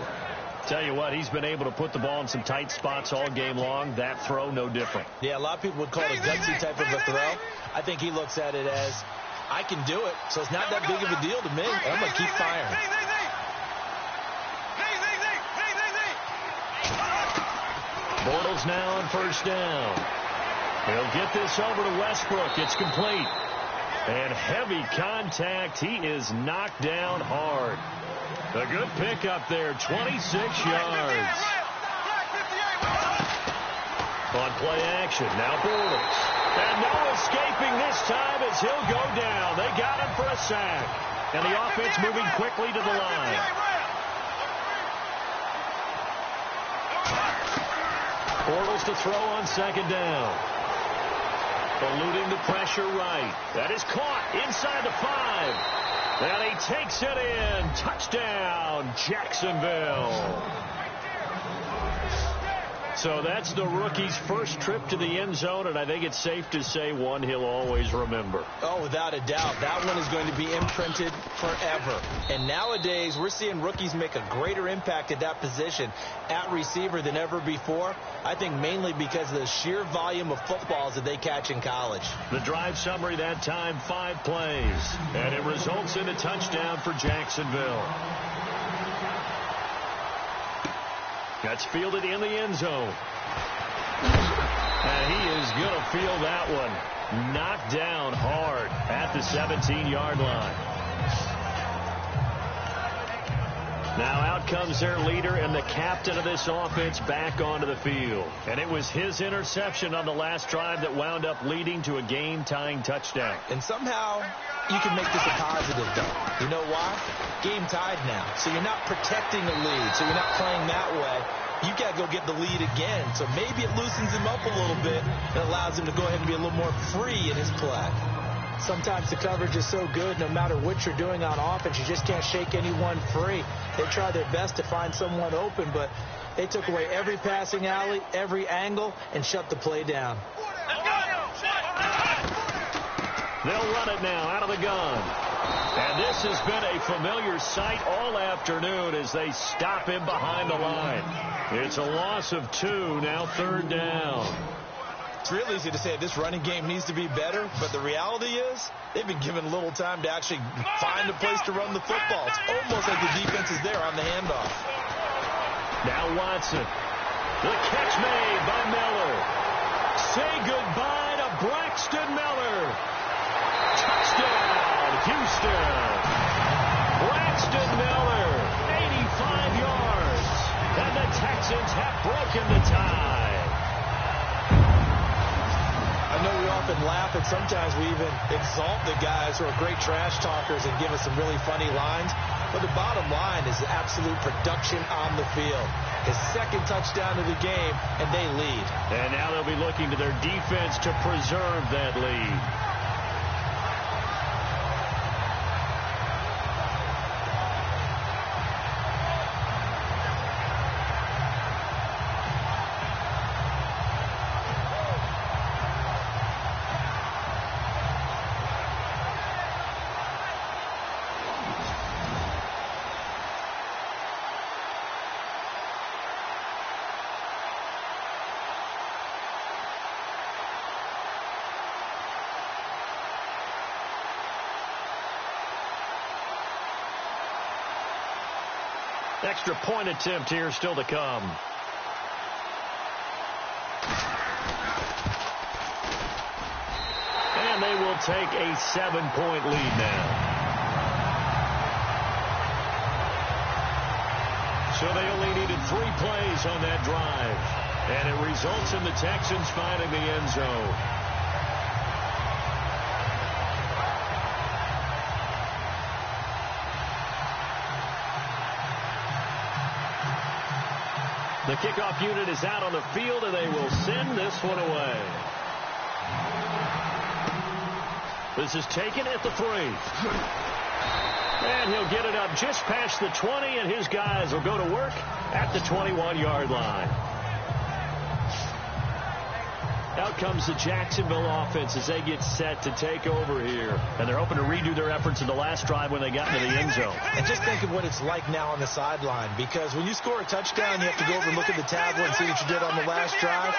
Tell you what, he's been able to put the ball in some tight spots all game long. That throw, no different. Yeah, a lot of people would call it a gutsy type of a throw. I think he looks at it as, I can do it, so it's not that big of a deal to me. I'm going to keep firing. Bortles now on first down. He'll get this over to Westbrook. It's complete. And heavy contact. He is knocked down hard. A good pickup there, 26 yards. On play action, now Bortles. And no escaping this time as he'll go down. They got him for a sack. And the offense moving quickly to the line. Bortles to throw on second down. Eluding the pressure right. That is caught inside the 5. And he takes it in. Touchdown, Jacksonville. So that's the rookie's first trip to the end zone, and I think it's safe to say one he'll always remember. Oh, without a doubt. That one is going to be imprinted forever. And nowadays, we're seeing rookies make a greater impact at that position at receiver than ever before. I think mainly because of the sheer volume of footballs that they catch in college. The drive summary that time, 5 plays. And it results in a touchdown for Jacksonville. That's fielded in the end zone. And he is going to field that one. Knocked down hard at the 17-yard line. Now out comes their leader and the captain of this offense back onto the field. And it was his interception on the last drive that wound up leading to a game-tying touchdown. And somehow you can make this a positive, though. You know why? Game tied now. So you're not protecting a lead. So you're not playing that way. You got to go get the lead again. So maybe it loosens him up a little bit and allows him to go ahead and be a little more free in his play. Sometimes the coverage is so good, no matter what you're doing on offense, you just can't shake anyone free. They try their best to find someone open, but they took away every passing alley, every angle, and shut the play down. They'll run it now out of the gun. And this has been a familiar sight all afternoon as they stop him behind the line. It's a loss of 2, now 3rd down. It's real easy to say this running game needs to be better, but the reality is they've been given little time to actually find a place to run the football. It's almost like the defense is there on the handoff. Now Watson. The catch made by Miller. Say goodbye to Braxton Miller. Touchdown, Houston. Braxton Miller, 85 yards. And the Texans have broken the tie. I know we often laugh, and sometimes we even exalt the guys who are great trash talkers and give us some really funny lines. But the bottom line is absolute production on the field. His 2nd touchdown of the game, and they lead. And now they'll be looking to their defense to preserve that lead. Extra point attempt here still to come. And they will take a 7-point lead now. So they only needed 3 plays on that drive. And it results in the Texans finding the end zone. The kickoff unit is out on the field, and they will send this one away. This is taken at the 3. And he'll get it up just past the 20, and his guys will go to work at the 21-yard line. Out comes the Jacksonville offense as they get set to take over here. And they're hoping to redo their efforts in the last drive when they got into the end zone. And just think of what it's like now on the sideline, because when you score a touchdown, you have to go over and look at the tablet and see what you did on the last drive.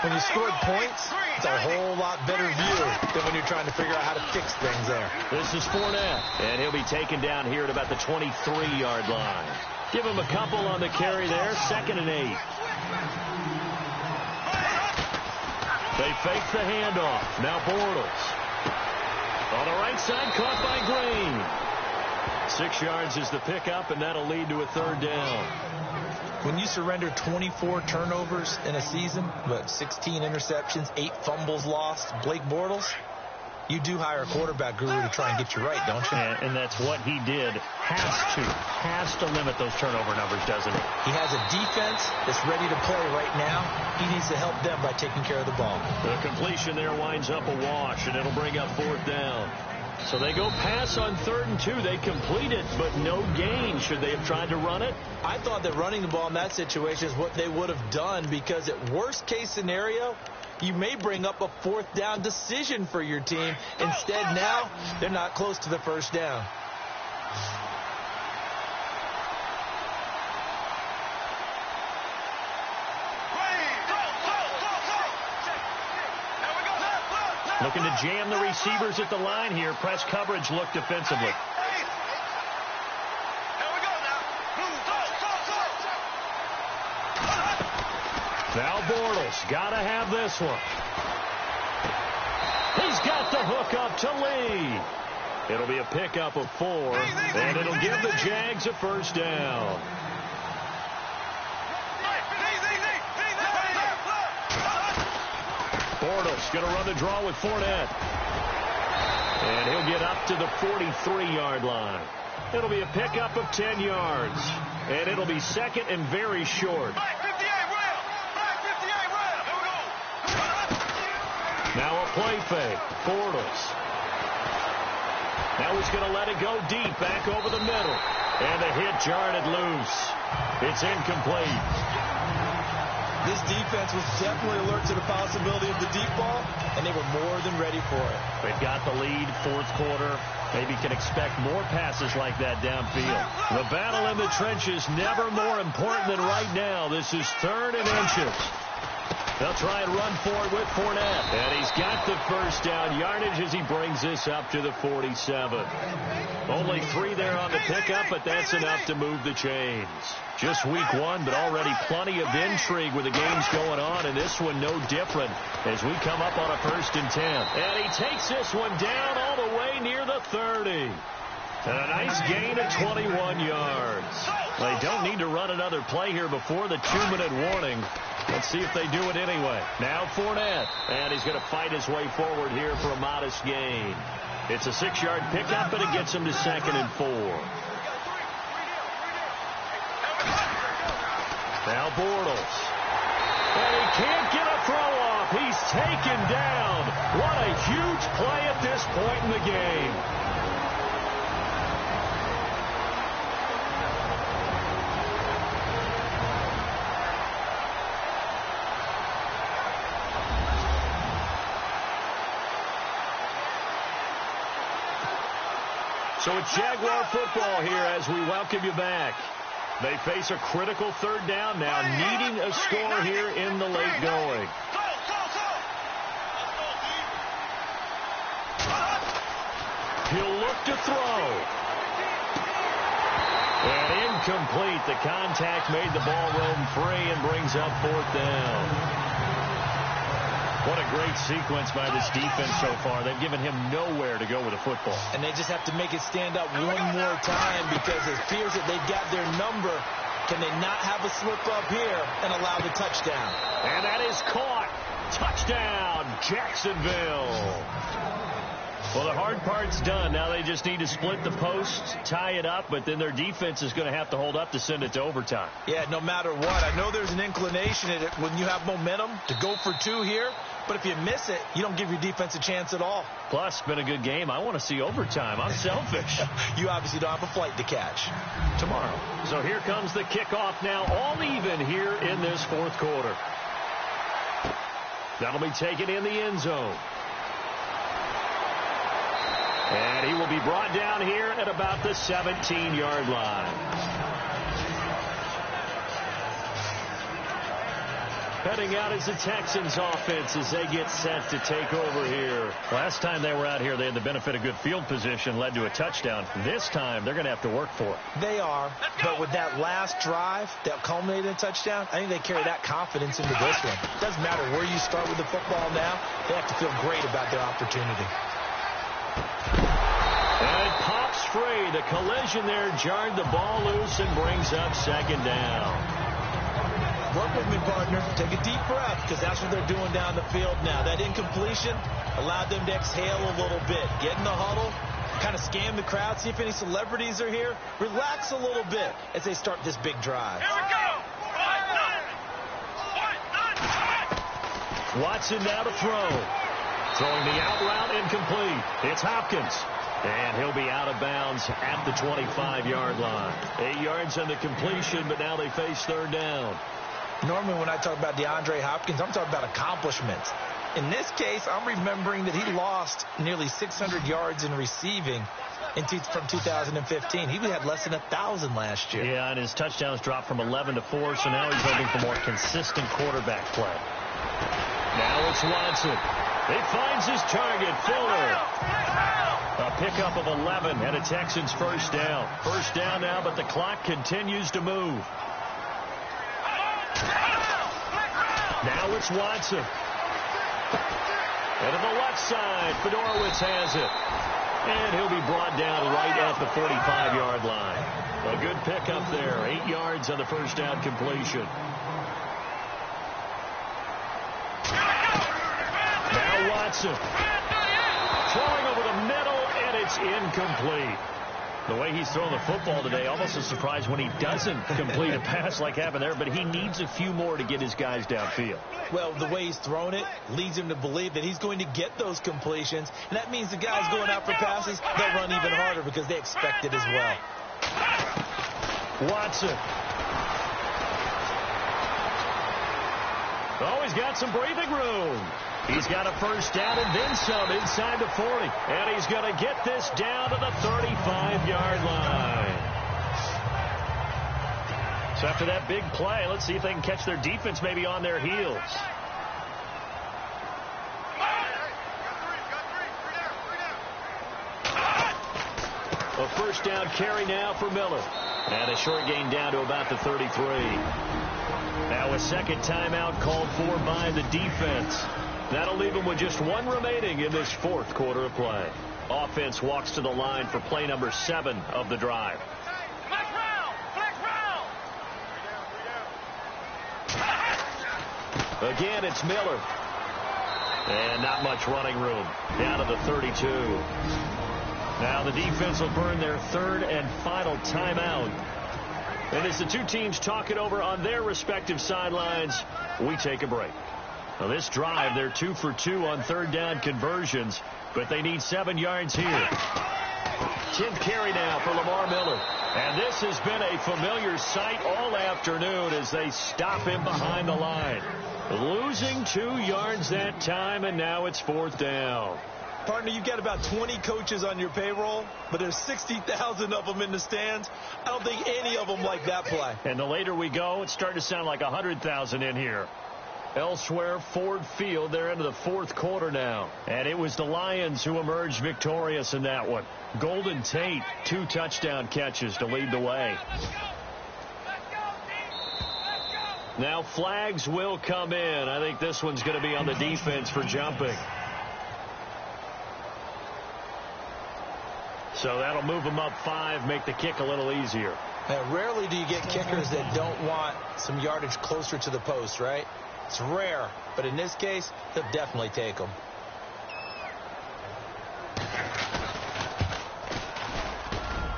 When you scored points, it's a whole lot better view than when you're trying to figure out how to fix things there. This is Fournette, and he'll be taken down here at about the 23-yard line. Give him a couple on the carry there, 2nd and 8. They fake the handoff. Now Bortles. On the right side, caught by Green. 6 yards is the pickup, and that'll lead to a 3rd down. When you surrender 24 turnovers in a season, but 16 interceptions, 8 fumbles lost, Blake Bortles, you do hire a quarterback guru to try and get you right, don't you? And that's what he did. Has to limit those turnover numbers, doesn't he? He has a defense that's ready to play right now. He needs to help them by taking care of the ball. The completion there winds up a wash, and it'll bring up 4th down. So they go pass on 3rd and 2. They complete it, but no gain. Should they have tried to run it? I thought that running the ball in that situation is what they would have done, because at worst case scenario, you may bring up a 4th down decision for your team. Instead, now, they're not close to the 1st down. Looking to jam the receivers at the line here. Press coverage look defensively. Now Bortles, gotta have this one. He's got the hook up to Lee. It'll be a pickup of 4, and it'll give the Jags a 1st down. Bortles going to run the draw with Fournette. And he'll get up to the 43-yard line. It'll be a pickup of 10 yards. And it'll be 2nd and very short. Now a play fake. Bortles. Now he's going to let it go deep, back over the middle. And the hit jarred it loose. It's incomplete. This defense was definitely alert to the possibility of the deep ball, and they were more than ready for it. They've got the lead, 4th quarter. Maybe can expect more passes like that downfield. The battle in the trenches never more important than right now. This is 3rd and inches. They'll try and run for it with Fournette. And he's got the 1st down yardage as he brings this up to the 47. Only 3 there on the pickup, but that's enough to move the chains. Just week 1, but already plenty of intrigue with the games going on, and this one no different as we come up on a 1st and 10. And he takes this one down all the way near the 30. And a nice gain of 21 yards. They don't need to run another play here before the 2-minute warning. Let's see if they do it anyway. Now Fournette, and he's going to fight his way forward here for a modest gain. It's a 6-yard pickup, and it gets him to 2nd and 4. Now Bortles. And he can't get a throw off. He's taken down. What a huge play at this point in the game. So it's Jaguar football here as we welcome you back. They face a critical 3rd down now, needing a score here in the late going. He'll look to throw. And incomplete. The contact made the ball roam free and brings up 4th down. What a great sequence by this defense so far. They've given him nowhere to go with the football. And they just have to make it stand up one more time, because it appears that they've got their number. Can they not have a slip up here and allow the touchdown? And that is caught. Touchdown, Jacksonville. Well, the hard part's done. Now they just need to split the post, tie it up, but then their defense is going to have to hold up to send it to overtime. Yeah, no matter what. I know there's an inclination in it when you have momentum to go for 2 here, but if you miss it, you don't give your defense a chance at all. Plus, it's been a good game. I want to see overtime. I'm selfish. You obviously don't have a flight to catch. Tomorrow. So here comes the kickoff now, all even here in this 4th quarter. That'll be taken in the end zone. And he will be brought down here at about the 17-yard line. Heading out is the Texans offense as they get set to take over here. Last time they were out here, they had the benefit of good field position, led to a touchdown. This time, they're going to have to work for it. They are, but with that last drive that culminated in a touchdown, I think they carry that confidence into this one. It doesn't matter where you start with the football now. They have to feel great about their opportunity. And it pops free. The collision there jarred the ball loose and brings up second down. Work with me, partner. Take a deep breath, because that's what they're doing down the field now. That incompletion allowed them to exhale a little bit. Get in the huddle, kind of scan the crowd, see if any celebrities are here. Relax a little bit as they start this big drive. Here we go. Watson now to throw. Throwing the out route incomplete. It's Hopkins. And he'll be out of bounds at the 25-yard line. 8 yards on the completion, but now they face third down. Normally when I talk about DeAndre Hopkins, I'm talking about accomplishments. In this case, I'm remembering that he lost nearly 600 yards in receiving from 2015. He had less than 1,000 last year. Yeah, and his touchdowns dropped from 11 to 4, so now he's hoping for more consistent quarterback play. Now it's Watson. He finds his target, Fuller. A pickup of 11 and a Texans first down. First down now, but the clock continues to move. Now it's Watson. And to the left side, Fedorowicz has it. And he'll be brought down right at the 45-yard line. A good pickup there. 8 yards on the first down completion. Now Watson. Throwing over the middle, and it's incomplete. The way he's throwing the football today, almost a surprise when he doesn't complete a pass like happened there, but he needs a few more to get his guys downfield. Well, the way he's thrown it leads him to believe that he's going to get those completions, and that means the guys going out for passes, they'll run even harder because they expect it as well. Watson. Oh, he's got some breathing room. He's got a first down and then some inside the 40. And he's going to get this down to the 35-yard line. So after that big play, let's see if they can catch their defense maybe on their heels. A first down carry now for Miller. And a short gain down to about the 33. Now a second timeout called for by the defense. That'll leave them with just one remaining in this fourth quarter of play. Offense walks to the line for play number 7 of the drive. Again, it's Miller. And not much running room. Down to the 32. Now the defense will burn their third and final timeout. And as the two teams talk it over on their respective sidelines, we take a break. Now this drive, they're 2 for 2 on third down conversions, but they need 7 yards here. 10th carry now for Lamar Miller. And this has been a familiar sight all afternoon as they stop him behind the line. Losing 2 yards that time, and now it's fourth down. Partner, you've got about 20 coaches on your payroll, but there's 60,000 of them in the stands. I don't think any of them like that play. And the later we go, it's starting to sound like 100,000 in here. Elsewhere, Ford Field, they're into the fourth quarter now. And it was the Lions who emerged victorious in that one. Golden Tate, 2 touchdown catches to lead the way. Now flags will come in. I think this one's going to be on the defense for jumping. So that'll move them up 5, make the kick a little easier. Now, rarely do you get kickers that don't want some yardage closer to the post, right? It's rare, but in this case, they'll definitely take them.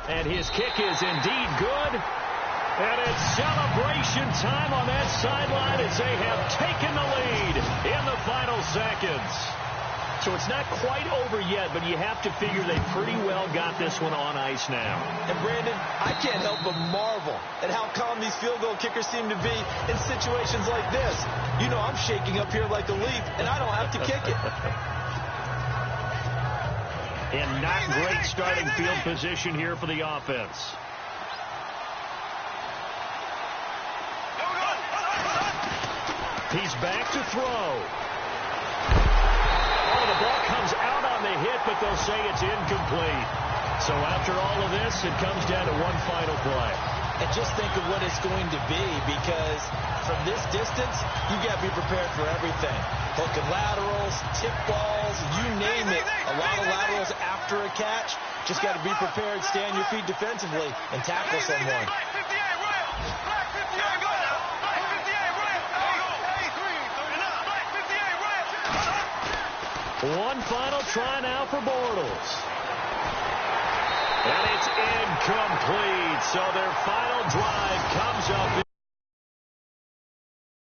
And his kick is indeed good. And it's celebration time on that sideline as they have taken the lead in the final seconds. So it's not quite over yet, but you have to figure they pretty well got this one on ice now. And, Brandon, I can't help but marvel at how calm these field goal kickers seem to be in situations like this. You know I'm shaking up here like a leaf, and I don't have to kick it. And not great starting field position here for the offense. He's back to throw. Oh, the ball comes out on the hit, but they'll say it's incomplete. So after all of this, it comes down to one final play. And just think of what it's going to be, because from this distance, you got to be prepared for everything. Hooking laterals, tip balls, you name it. A lot of laterals after a catch. Just got to be prepared, stand your feet defensively, and tackle someone. One final try now for Bortles. And it's incomplete. So their final drive comes up.